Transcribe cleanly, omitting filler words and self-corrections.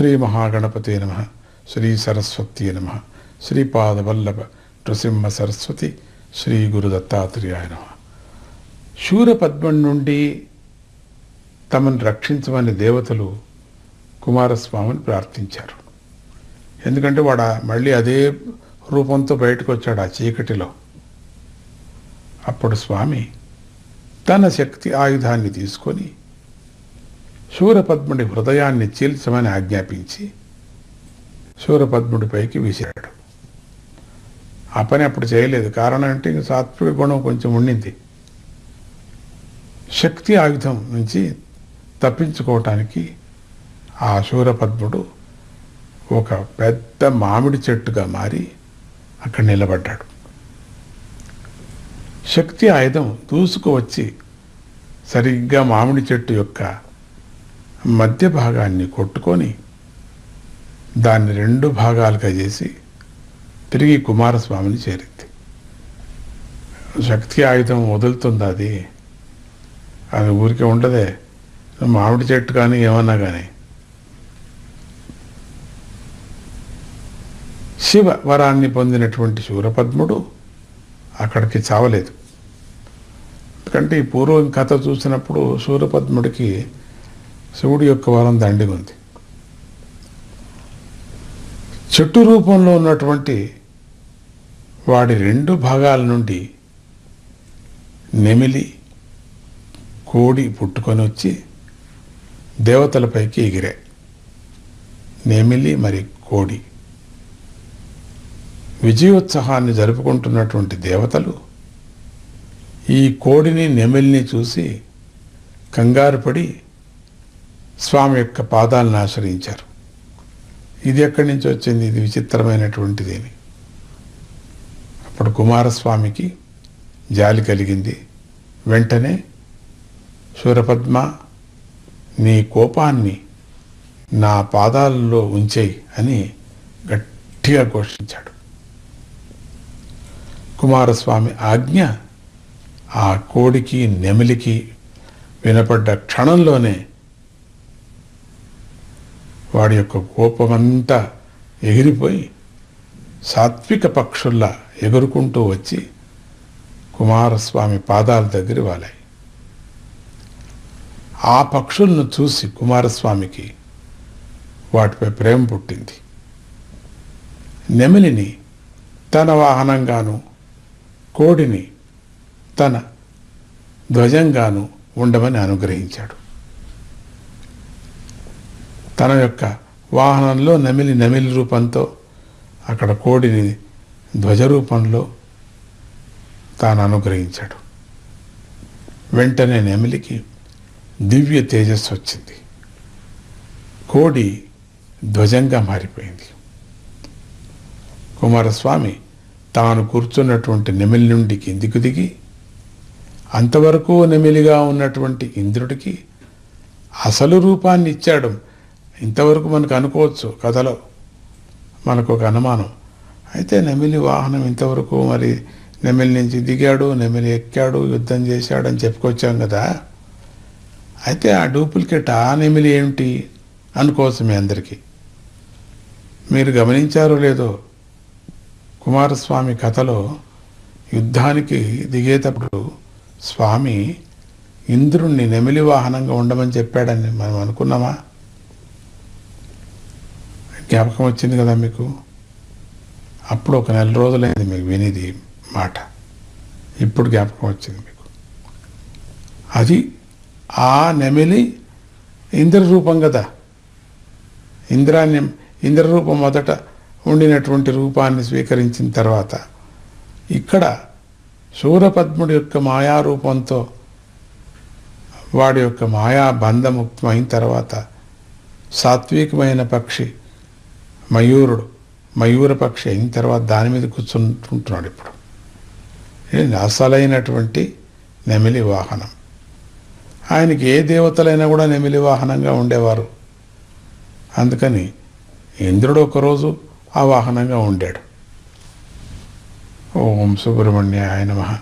శ్రీ మహాగణపతే నమః. శ్రీ సరస్వతీ నమః. శ్రీపాదవల్లభ నృసింహ సరస్వతి శ్రీ గురు దత్తాత్రేయాయ నమః. శూరపద్మం నుండి తమను రక్షించమని దేవతలు కుమారస్వామిని ప్రార్థించారు. ఎందుకంటే వాడు మళ్ళీ అదే రూపంతో బయటకు వచ్చాడు ఆ చీకటిలో. అప్పుడు స్వామి తన శక్తి ఆయుధాన్ని తీసుకొని శూరపద్ముడి హృదయాన్ని చీల్చమని ఆజ్ఞాపించి శూరపద్ముడిపైకి విసిరాడు. ఆ పని అప్పుడు చేయలేదు. కారణం అంటే సాత్విక గుణం కొంచెం ఉండింది. శక్తి ఆయుధం నుంచి తప్పించుకోవటానికి ఆ శూరపద్ముడు ఒక పెద్ద మామిడి చెట్టుగా మారి అక్కడ నిలబడ్డాడు. శక్తి ఆయుధం దూసుకువచ్చి సరిగ్గా మామిడి చెట్టు యొక్క మధ్య భాగాన్ని కొట్టుకొని దాన్ని 2 భాగాలుగా చేసి తిరిగి కుమారస్వామిని చేరింది. శక్తి ఆయుధం వదులుతుంది. అది ఊరికే ఉండదే. మామిడి చెట్టు కానీ ఏమన్నా కానీ. శివ వరాన్ని పొందినటువంటి శూరపద్ముడు అక్కడికి చావలేదు. ఎందుకంటే ఈ పూర్వం కథ చూసినప్పుడు శూరపద్ముడికి శివుడి యొక్క వరం దండిగా ఉంది. చెట్టు రూపంలో ఉన్నటువంటి వాడి 2 భాగాల నుండి నెమిలి కోడి పుట్టుకొని వచ్చి దేవతలపైకి ఎగిరాయి. నెమిలి మరి కోడి విజయోత్సవాన్ని జరుపుకుంటున్నటువంటి దేవతలు ఈ కోడిని నెమిలిని చూసి కంగారు పడి స్వామి యొక్క పాదాలను ఆశ్రయించారు. ఇది ఎక్కడి నుంచి వచ్చింది, ఇది విచిత్రమైనటువంటిది అని. అప్పుడు కుమారస్వామికి జాలి కలిగింది. వెంటనే శూరపద్మ, నీ కోపాన్ని నా పాదాలలో ఉంచేయి అని గట్టిగా ఘోషించాడు. కుమారస్వామి ఆజ్ఞ ఆ కోడికి నెమిలికి వినపడ్డ క్షణంలోనే వాడి యొక్క కోపమంతా ఎగిరిపోయి సాత్విక పక్షుల్లా ఎగురుకుంటూ వచ్చి కుమారస్వామి పాదాల దగ్గర వాలాయి. ఆ పక్షులను చూసి కుమారస్వామికి వాటిపై ప్రేమ పుట్టింది. నెమిలిని తన వాహనంగాను, కోడిని తన ధ్వజంగాను ఉండమని అనుగ్రహించాడు. తన యొక్క వాహనంలో నెమిలి రూపంతో, అక్కడ కోడిని ధ్వజ రూపంలో తాను అనుగ్రహించాడు. వెంటనే నెమిలికి దివ్య తేజస్సు వచ్చింది. కోడి ధ్వజంగా మారిపోయింది. కుమారస్వామి తాను కూర్చున్నటువంటి నెమిలి నుండి కిందికి దిగి అంతవరకు నెమిలిగా ఉన్నటువంటి ఇంద్రుడికి అసలు రూపాన్ని ఇచ్చాడు. ఇంతవరకు మనకు అనుకోవచ్చు, కథలో మనకు ఒక అనుమానం. అయితే నెమిలి వాహనం ఇంతవరకు మరి నెమిలి నుంచి దిగాడు, నెమిలి ఎక్కాడు, యుద్ధం చేశాడని చెప్పుకొచ్చాం కదా. అయితే ఆ డూప్లికేట్ ఆ నెమిలి ఏమిటి అనుకోవచ్చు మీ అందరికీ. మీరు గమనించారో లేదో, కుమారస్వామి కథలో యుద్ధానికి దిగేటప్పుడు స్వామి ఇంద్రుణ్ణి నెమిలి వాహనంగా ఉండమని చెప్పాడని మనం అనుకున్నామా? జ్ఞాపకం వచ్చింది కదా మీకు. అప్పుడు ఒక 4 రోజులైంది మీకు వినిది మాట. ఇప్పుడు జ్ఞాపకం వచ్చింది మీకు. అది ఆ నెమిలి ఇంద్రరూపం కదా. ఇంద్రరూపం మొదట ఉండినటువంటి రూపాన్ని స్వీకరించిన తర్వాత ఇక్కడ శూరపద్ముడి యొక్క మాయారూపంతో వాడి యొక్క మాయా బంధముక్తమైన తర్వాత సాత్వికమైన పక్షి మయూరుడు, మయూర పక్షి అయిన తర్వాత దాని మీద కూర్చుంటున్నాడు. ఇప్పుడు అసలైనటువంటి నెమిలి వాహనం. ఆయనకి ఏ దేవతలైనా కూడా నెమిలి వాహనంగా ఉండేవారు. అందుకని ఇంద్రుడు ఒకరోజు ఆ వాహనంగా ఉండాడు. ఓం సుబ్రహ్మణ్యాయ నమః.